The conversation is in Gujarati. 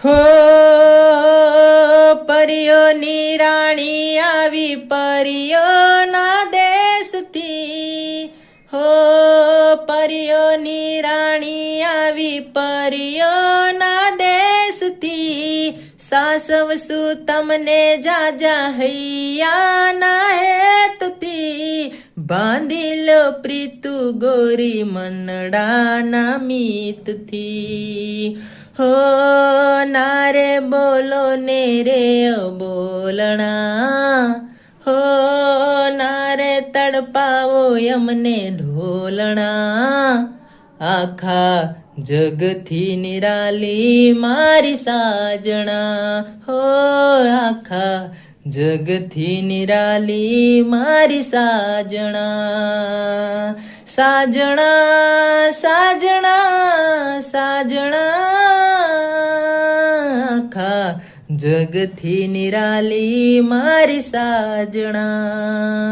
હો પરિયોની રાણી આવી પરિયોના દેશથી, હો પરિયોની રાણી આવી પરિયોના દેશથી, સાસવશું તમને જાજા હૈયાના હેતથી, બાંધી લો પ્રીતુ ગોરી મનડાના મીતથી. હો નારે બોલો ને રે બોલણા, હો નારે તડપાવો અમને ઢોલણા, આખા જગથી નિરાલી મારી સાજણા, હો આખા જગથી નિરાલી મારી સાજણા. સાજણા સાજણા સાજણા, આખા જગથી નિરાલી મારી સાજણા.